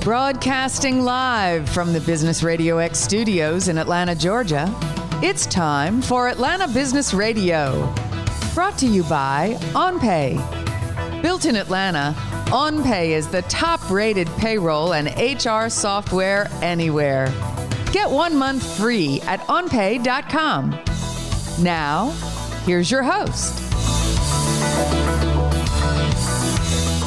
Broadcasting live from the Business RadioX studios in Atlanta, Georgia, it's time for Atlanta Business Radio. Brought to you by OnPay. Built in Atlanta, OnPay is the top-rated payroll and HR software anywhere. Get 1 month free at onpay.com. Now, here's your host.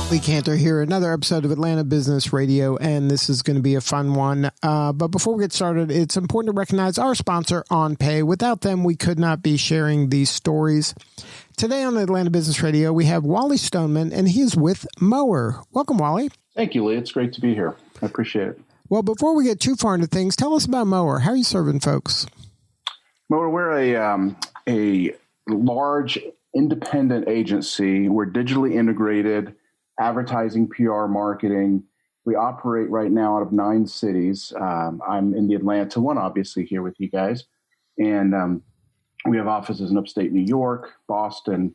Lee Cantor here, another episode of Atlanta Business Radio, and this is going to be a fun one. But before we get started, it's important to recognize our sponsor, OnPay. Without them, we could not be sharing these stories. Today on Atlanta Business Radio, we have Wally Stoneman, and he is with Mower. Welcome, Wally. Thank you, Lee. It's great to be here. I appreciate it. Well, before we get too far into things, tell us about Mower. How are you serving folks? Mower, we're a large independent agency. We're digitally integrated, advertising, PR, marketing. We operate right now out of 9 cities. I'm in the Atlanta one, obviously, here with you guys. And we have offices in upstate New York, Boston,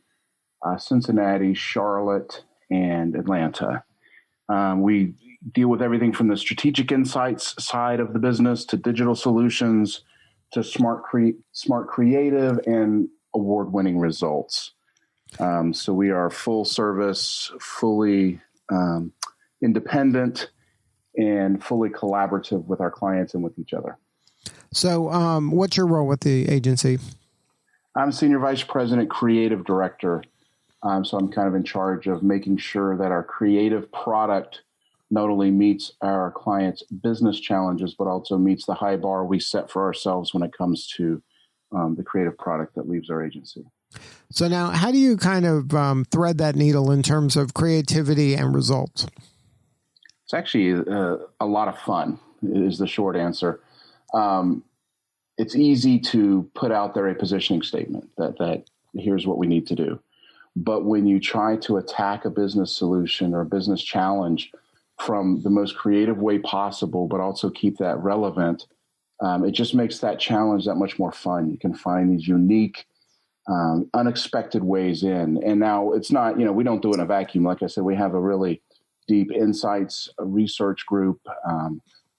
Cincinnati, Charlotte, and Atlanta. We deal with everything from the strategic insights side of the business to digital solutions to smart creative and award-winning results. So we are full service, fully independent, and fully collaborative with our clients and with each other. So what's your role with the agency? I'm Senior Vice President, Creative Director. So I'm kind of in charge of making sure that our creative product not only meets our clients' business challenges, but also meets the high bar we set for ourselves when it comes to the creative product that leaves our agency. So now, how do you kind of thread that needle in terms of creativity and results? It's actually a lot of fun, is the short answer. It's easy to put out there a positioning statement that here's what we need to do. But when you try to attack a business solution or a business challenge from the most creative way possible, but also keep that relevant, it just makes that challenge that much more fun. You can find these unique, unexpected ways in. And now it's not, we don't do it in a vacuum. Like I said, we have a really deep insights research group, a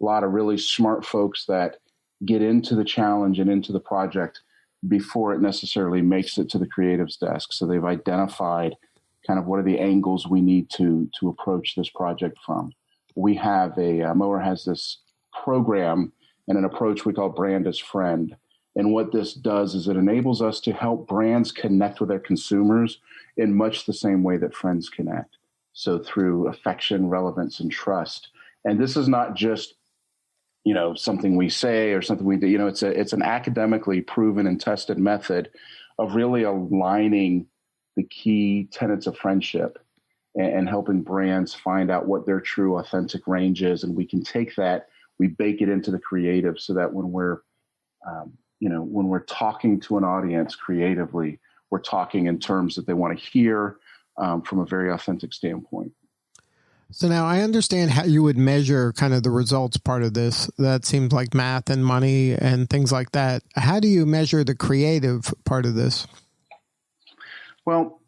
lot of really smart folks that get into the challenge and into the project before it necessarily makes it to the creative's desk. So they've identified kind of what are the angles we need to approach this project from. We have Mower has this program and an approach we call Brand as Friend. And what this does is it enables us to help brands connect with their consumers in much the same way that friends connect. So through affection, relevance, and trust. And this is not just, something we say or something we do. It's an academically proven and tested method of really aligning the key tenets of friendship and helping brands find out what their true authentic range is. And we can take that, we bake it into the creative so that when we're talking to an audience creatively, we're talking in terms that they want to hear from a very authentic standpoint. So now I understand how you would measure kind of the results part of this. That seems like math and money and things like that. How do you measure the creative part of this? Well,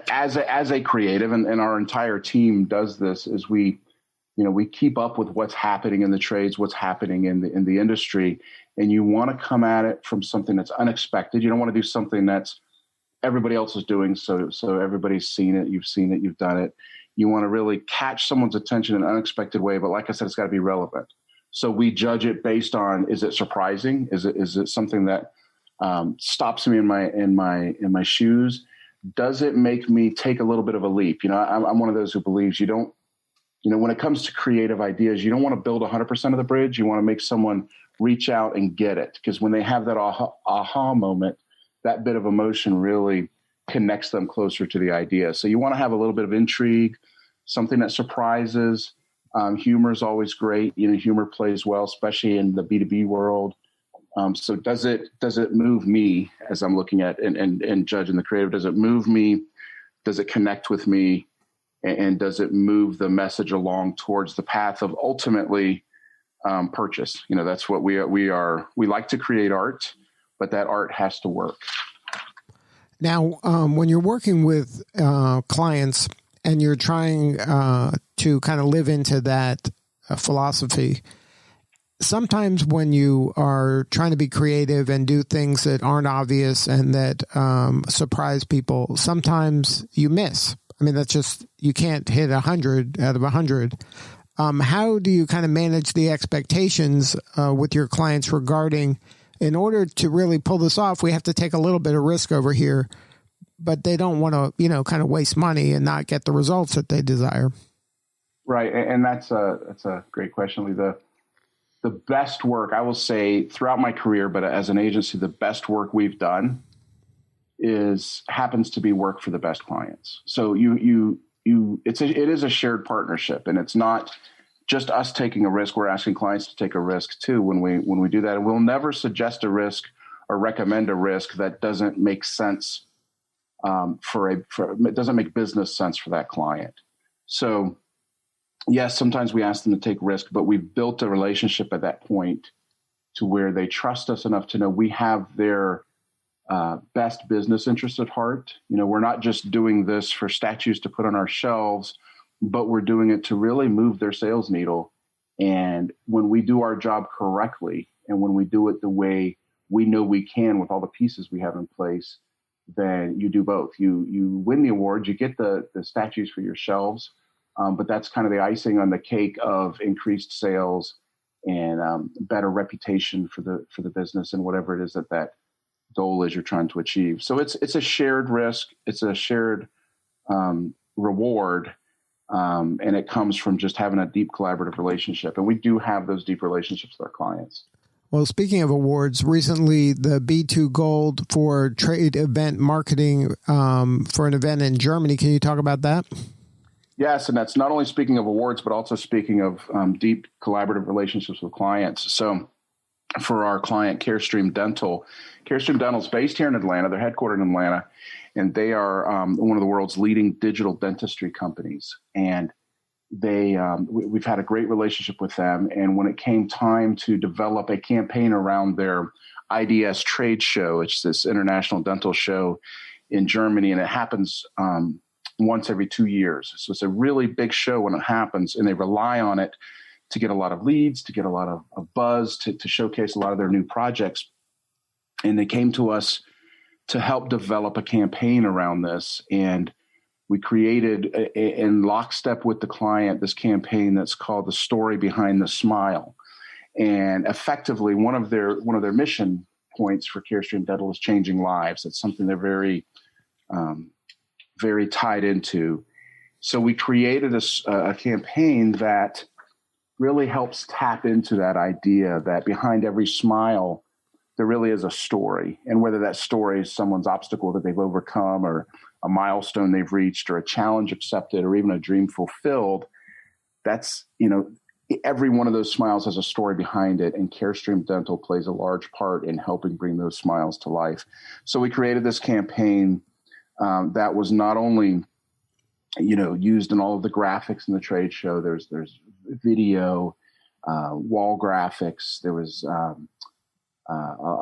as a creative, and our entire team does this, is we keep up with what's happening in the trades, what's happening in the industry, and you want to come at it from something that's unexpected. You don't want to do something that's everybody else is doing, so everybody's seen it, you've done it. You want to really catch someone's attention in an unexpected way, but like I said, it's got to be relevant. So we judge it based on: is it surprising? Is it something that stops me in my shoes? Does it make me take a little bit of a leap? I'm one of those who believes you don't. When it comes to creative ideas, you don't want to build 100% of the bridge. You want to make someone reach out and get it, because when they have that aha moment, that bit of emotion really connects them closer to the idea. So you want to have a little bit of intrigue, something that surprises. Humor is always great. Humor plays well, especially in the B2B world. So does it move me as I'm looking at and judging the creative? Does it move me? Does it connect with me? And does it move the message along towards the path of ultimately purchase? That's what we are. We like to create art, but that art has to work. Now, when you're working with clients and you're trying to kind of live into that philosophy. Sometimes when you are trying to be creative and do things that aren't obvious and that surprise people, sometimes you miss. I mean, that's just, you can't hit 100 out of 100. How do you kind of manage the expectations with your clients regarding, in order to really pull this off, we have to take a little bit of risk over here, but they don't want to, kind of waste money and not get the results that they desire? Right. And that's a great question, Lee. The best work, I will say, throughout my career, but as an agency, the best work we've done happens to be work for the best clients. So it is a shared partnership, and it's not just us taking a risk. We're asking clients to take a risk too when we do that. And we'll never suggest a risk or recommend a risk that doesn't make sense it doesn't make business sense for that client. So yes, sometimes we ask them to take risk, but we've built a relationship at that point to where they trust us enough to know we have their best business interest at heart. We're not just doing this for statues to put on our shelves, but we're doing it to really move their sales needle. And when we do our job correctly, and when we do it the way we know we can with all the pieces we have in place, then you do both. You win the award, you get the statues for your shelves, but that's kind of the icing on the cake of increased sales and better reputation for the business and whatever it is that goal is you're trying to achieve. So it's a shared risk, it's a shared reward, and it comes from just having a deep collaborative relationship. And we do have those deep relationships with our clients. Well, speaking of awards, recently the B2 Gold for trade event marketing for an event in Germany. Can you talk about that? Yes, and that's not only speaking of awards, but also speaking of deep collaborative relationships with clients. So for our client, Carestream Dental is based here in Atlanta. They're headquartered in Atlanta, and they are one of the world's leading digital dentistry companies. And we've had a great relationship with them. And when it came time to develop a campaign around their IDS trade show, it's this international dental show in Germany, and it happens once every 2 years. So it's a really big show when it happens, and they rely on it to get a lot of leads, to get a lot of buzz, to showcase a lot of their new projects. And they came to us to help develop a campaign around this. And we created, in lockstep with the client, this campaign that's called The Story Behind the Smile. And effectively, one of their mission points for Carestream Dental is changing lives. It's something they're very, very tied into. So we created a campaign that really helps tap into that idea that behind every smile, there really is a story. And whether that story is someone's obstacle that they've overcome, or a milestone they've reached, or a challenge accepted, or even a dream fulfilled, that's, every one of those smiles has a story behind it. And Carestream Dental plays a large part in helping bring those smiles to life. So we created this campaign that was not only, used in all of the graphics in the trade show. There's video, wall graphics. There was a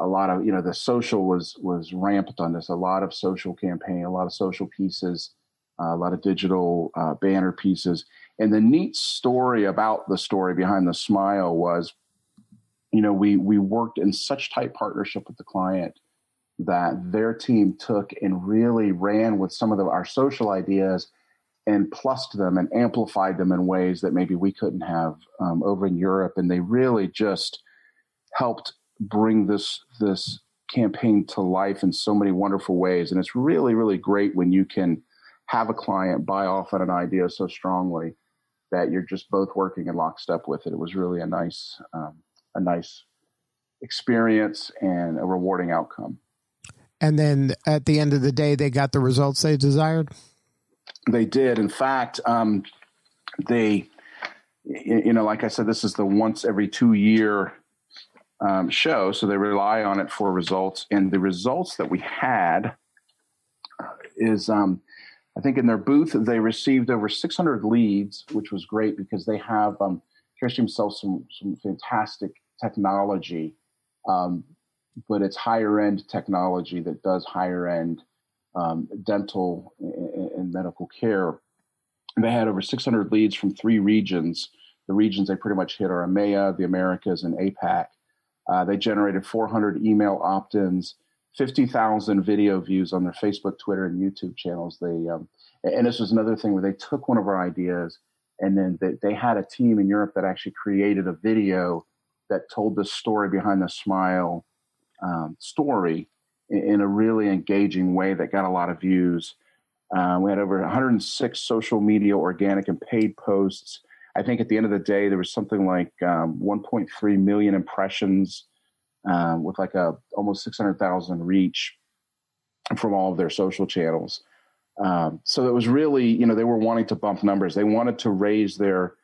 lot of, the social was ramped on this, a lot of social campaign, a lot of social pieces, a lot of digital banner pieces. And the neat story about the story behind the smile was, we worked in such tight partnership with the client that their team took and really ran with some of our social ideas and plussed them and amplified them in ways that maybe we couldn't have over in Europe. And they really just helped bring this campaign to life in so many wonderful ways. And it's really, really great when you can have a client buy off on an idea so strongly that you're just both working in lockstep with it. It was really a nice experience and a rewarding outcome. And then at the end of the day, they got the results they desired? They did. In fact, they, like I said, this is the once every 2 year show. So they rely on it for results. And the results that we had is, I think in their booth, they received over 600 leads, which was great because they have, Carestream sells some fantastic technology, but it's higher end technology that does higher end dental and medical care. And they had over 600 leads from 3 regions the regions they pretty much hit are EMEA, the Americas, and APAC. They generated 400 email opt-ins, 50,000 video views on their Facebook, Twitter, and YouTube channels. And this was another thing where they took one of our ideas, and then they had a team in Europe that actually created a video that told the story behind the smile story in a really engaging way that got a lot of views. We had over 106 social media, organic and paid posts. I think at the end of the day, there was something like 1.3 million impressions with like almost 600,000 reach from all of their social channels. So it was really, they were wanting to bump numbers. They wanted to raise their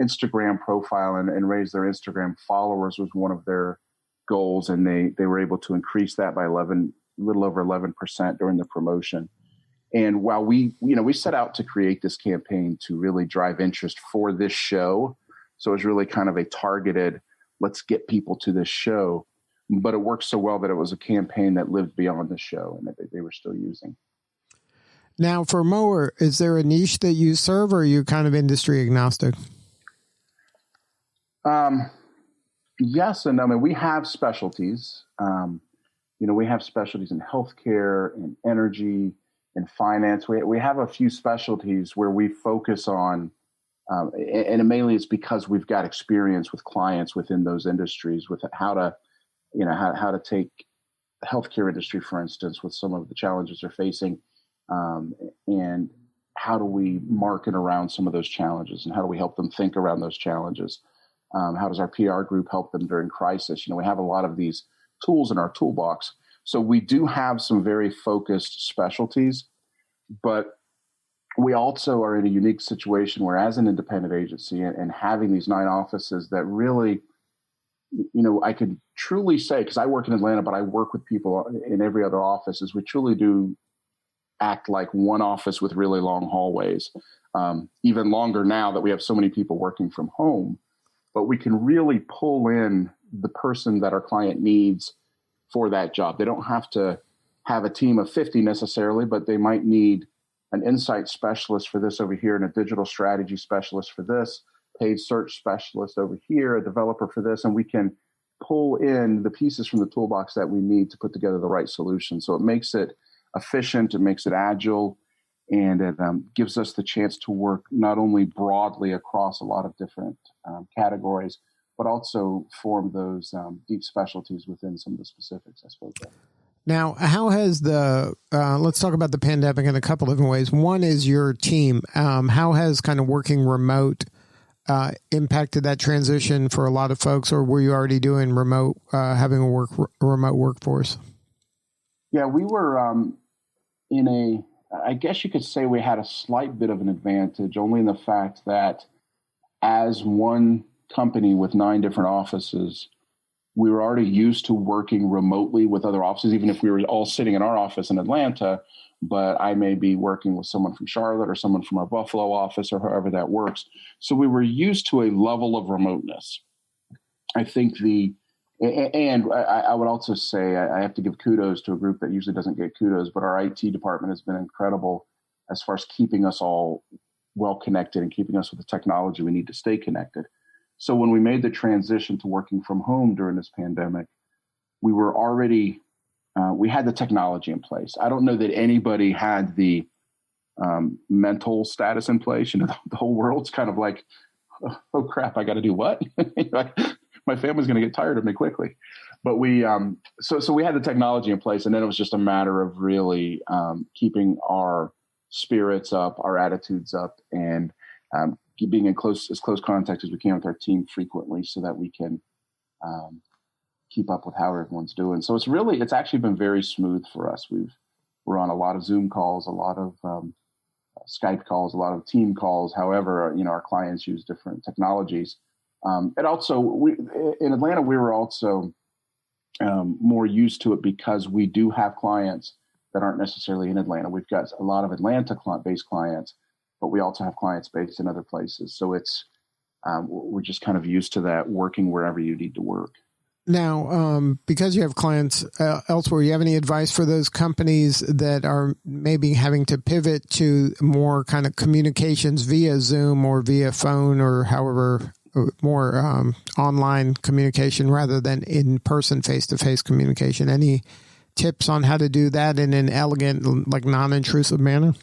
Instagram profile and raise their Instagram followers was one of their goals. And they were able to increase that by a little over 11% during the promotion. And while we set out to create this campaign to really drive interest for this show, so it was really kind of a targeted, let's get people to this show, but it worked so well that it was a campaign that lived beyond the show and that they were still using. Now for Mower, is there a niche that you serve, or are you kind of industry agnostic? Yes and no. I mean, we have specialties. We have specialties in healthcare and energy and finance. We have a few specialties where we focus on, and mainly it's because we've got experience with clients within those industries with how to take the healthcare industry, for instance, with some of the challenges they're facing, and how do we market around some of those challenges, and how do we help them think around those challenges? How does our PR group help them during crisis? We have a lot of these tools in our toolbox. So we do have some very focused specialties, but we also are in a unique situation where, as an independent agency and having these 9 offices that really, I could truly say, because I work in Atlanta, but I work with people in every other office, is we truly do act like one office with really long hallways, even longer now that we have so many people working from home. But we can really pull in the person that our client needs for that job. They don't have to have a team of 50 necessarily, but they might need an insight specialist for this over here, and a digital strategy specialist for this, paid search specialist over here, a developer for this, and we can pull in the pieces from the toolbox that we need to put together the right solution. So it makes it efficient, it makes it agile, and it gives us the chance to work not only broadly across a lot of different categories, but also form those deep specialties within some of the specifics I spoke of. Now, how has let's talk about the pandemic in a couple different ways. One is your team. How has kind of working remote impacted that transition for a lot of folks, or were you already doing remote, having a remote workforce? Yeah, we were I guess you could say we had a slight bit of an advantage, only in the fact that as one company with 9 different offices, we were already used to working remotely with other offices, even if we were all sitting in our office in Atlanta, but I may be working with someone from Charlotte or someone from our Buffalo office or however that works. So we were used to a level of remoteness. I think and I would also say I have to give kudos to a group that usually doesn't get kudos, but our IT department has been incredible as far as keeping us all well connected and keeping us with the technology we need to stay connected. So when we made the transition to working from home during this pandemic, we were already, we had the technology in place. I don't know that anybody had the mental status in place. The whole world's kind of like, oh crap, I got to do what? My family's going to get tired of me quickly. But we, so we had the technology in place, and then it was just a matter of really keeping our spirits up, our attitudes up, and being in as close contact as we can with our team frequently so that we can keep up with how everyone's doing. So it's actually been very smooth for us. We're on a lot of Zoom calls, a lot of Skype calls, a lot of team calls. However, our clients use different technologies. And also in Atlanta, we were also more used to it because we do have clients that aren't necessarily in Atlanta. We've got a lot of Atlanta-based clients, but we also have clients based in other places. So we're just kind of used to that, working wherever you need to work. Now, because you have clients elsewhere, you have any advice for those companies that are maybe having to pivot to more kind of communications via Zoom or via phone or however more online communication rather than in-person, face-to-face communication. Any tips on how to do that in an elegant, like non-intrusive manner?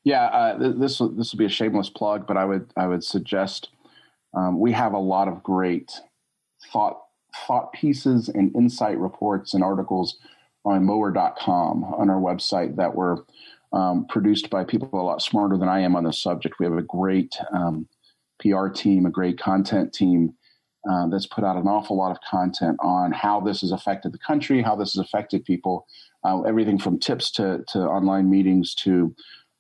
Yeah, this will be a shameless plug, but I would suggest we have a lot of great thought pieces and insight reports and articles on Mower.com on our website that were produced by people a lot smarter than I am on this subject. We have a great PR team, a great content team that's put out an awful lot of content on how this has affected the country, how this has affected people, everything from tips to online meetings to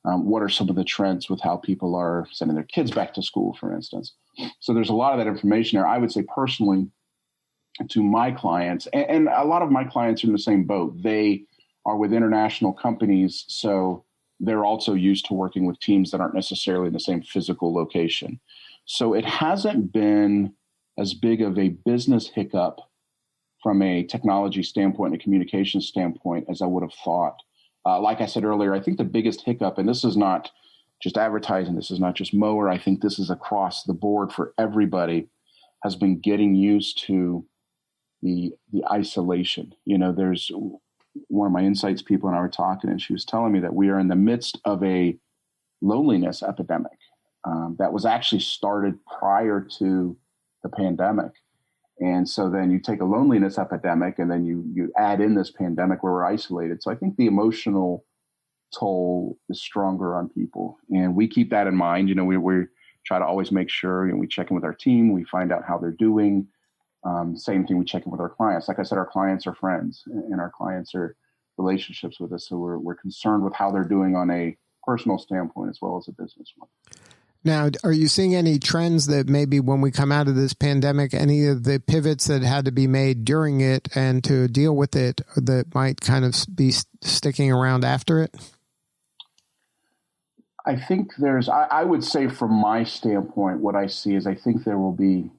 what are some of the trends with how people are sending their kids back to school, for instance. So there's a lot of that information there. I would say personally to my clients, and a lot of my clients are in the same boat. They are with international companies, so they're also used to working with teams that aren't necessarily in the same physical location. So it hasn't been as big of a business hiccup from a technology standpoint and a communication standpoint as I would have thought. Like I said earlier, I think the biggest hiccup, and this is not just advertising, this is not just Mower, I think this is across the board for everybody, has been getting used to the isolation. You know, there's one of my insights people and I were talking, and she was telling me that we are in the midst of a loneliness epidemic that was actually started prior to the pandemic. And so then you take a loneliness epidemic and then you add in this pandemic where we're isolated. So I think the emotional toll is stronger on people. And we keep that in mind. You know, we try to always make sure, we check in with our team, we find out how they're doing. Same thing, we check in with our clients. Like I said, our clients are friends and our clients are relationships with us. So we're concerned with how they're doing on a personal standpoint as well as a business one. Now, are you seeing any trends that maybe when we come out of this pandemic, any of the pivots that had to be made during it and to deal with it that might kind of be sticking around after it? I think I would say from my standpoint, what I see is I think there will be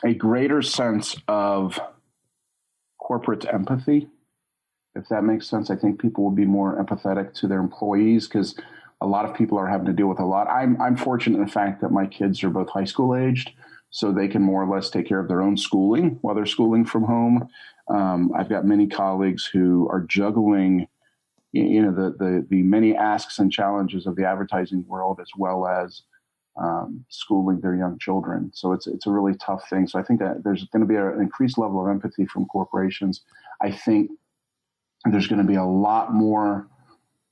a greater sense of corporate empathy, if that makes sense. I think people will be more empathetic to their employees because a lot of people are having to deal with a lot. I'm fortunate in the fact that my kids are both high school aged, so they can more or less take care of their own schooling while they're schooling from home. I've got many colleagues who are juggling, the many asks and challenges of the advertising world as well as schooling their young children. So it's a really tough thing. So I think that there's going to be an increased level of empathy from corporations. I think there's going to be a lot more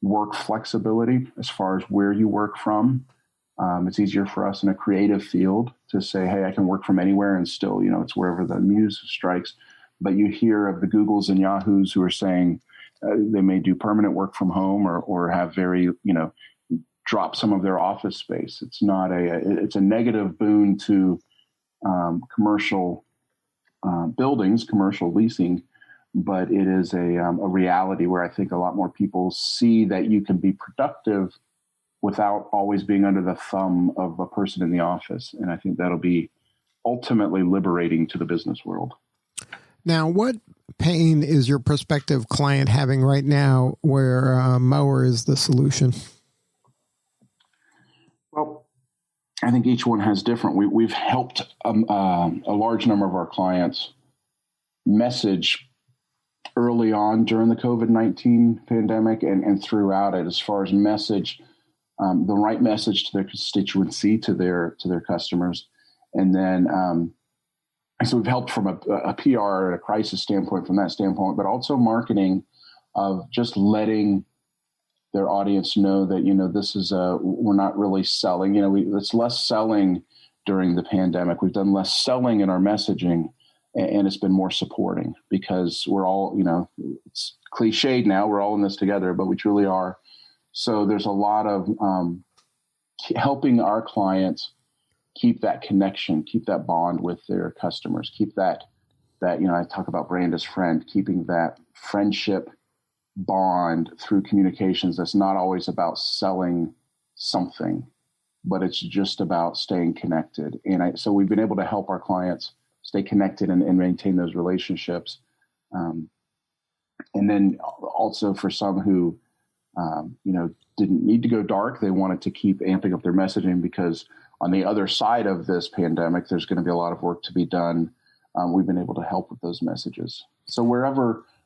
work flexibility as far as where you work from. It's easier for us in a creative field to say, hey, I can work from anywhere and still, it's wherever the muse strikes. But you hear of the Googles and Yahoos who are saying they may do permanent work from home or have very, drop some of their office space. It's a negative boon to commercial buildings, commercial leasing, but it is a reality where I think a lot more people see that you can be productive without always being under the thumb of a person in the office. And I think that'll be ultimately liberating to the business world. Now, what pain is your prospective client having right now where Mower is the solution? Well, I think each one has different. We've helped a large number of our clients message early on during the COVID-19 pandemic and throughout it, as far as message, the right message to their constituency, to their customers. And then, so we've helped from a PR and a crisis standpoint from that standpoint, but also marketing of just letting their audience know that, this is we're not really selling, it's less selling during the pandemic. We've done less selling in our messaging. And it's been more supporting because we're all, it's cliched now, we're all in this together, but we truly are. So there's a lot of helping our clients keep that connection, keep that bond with their customers, keep that, I talk about brand as friend, keeping that friendship bond through communications. That's not always about selling something, but it's just about staying connected. And so we've been able to help our clients stay connected and maintain those relationships. And then also for some who, didn't need to go dark, they wanted to keep amping up their messaging because on the other side of this pandemic, there's going to be a lot of work to be done. We've been able to help with those messages. So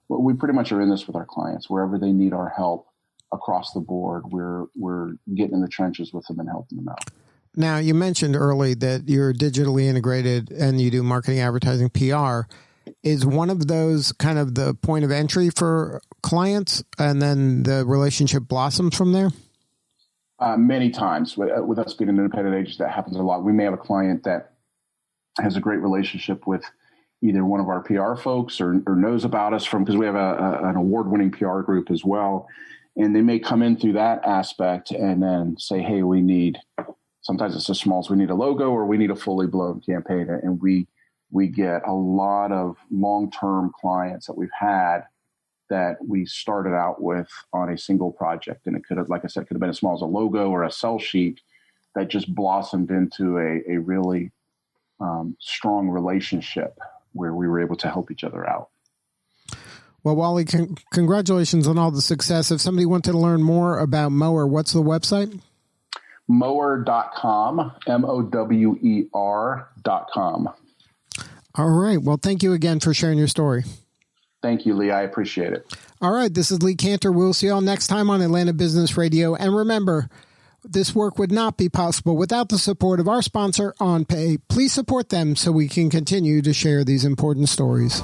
we pretty much are in this with our clients, wherever they need our help across the board, we're getting in the trenches with them and helping them out. Now, you mentioned early that you're digitally integrated and you do marketing, advertising, PR. Is one of those kind of the point of entry for clients, and then the relationship blossoms from there? Many times. With us being an independent agent, that happens a lot. We may have a client that has a great relationship with either one of our PR folks or knows about us because we have an award-winning PR group as well. And they may come in through that aspect and then say, hey, sometimes it's as small as we need a logo or we need a fully blown campaign. And we get a lot of long-term clients that we've had that we started out with on a single project. And it could have, like I said, could have been as small as a logo or a sell sheet that just blossomed into a really strong relationship where we were able to help each other out. Well, Wally, congratulations on all the success. If somebody wanted to learn more about Mower, what's the website? Mower.com, Mower.com. All right. Well, thank you again for sharing your story. Thank you, Lee. I appreciate it. All right. This is Lee Cantor. We'll see you all next time on Atlanta Business Radio. And remember, this work would not be possible without the support of our sponsor, OnPay. Please support them so we can continue to share these important stories.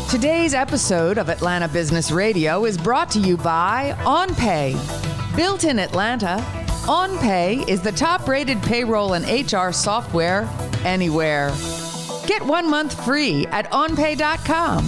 Today's episode of Atlanta Business Radio is brought to you by OnPay. Built in Atlanta, OnPay is the top-rated payroll and HR software anywhere. Get 1 month free at onpay.com.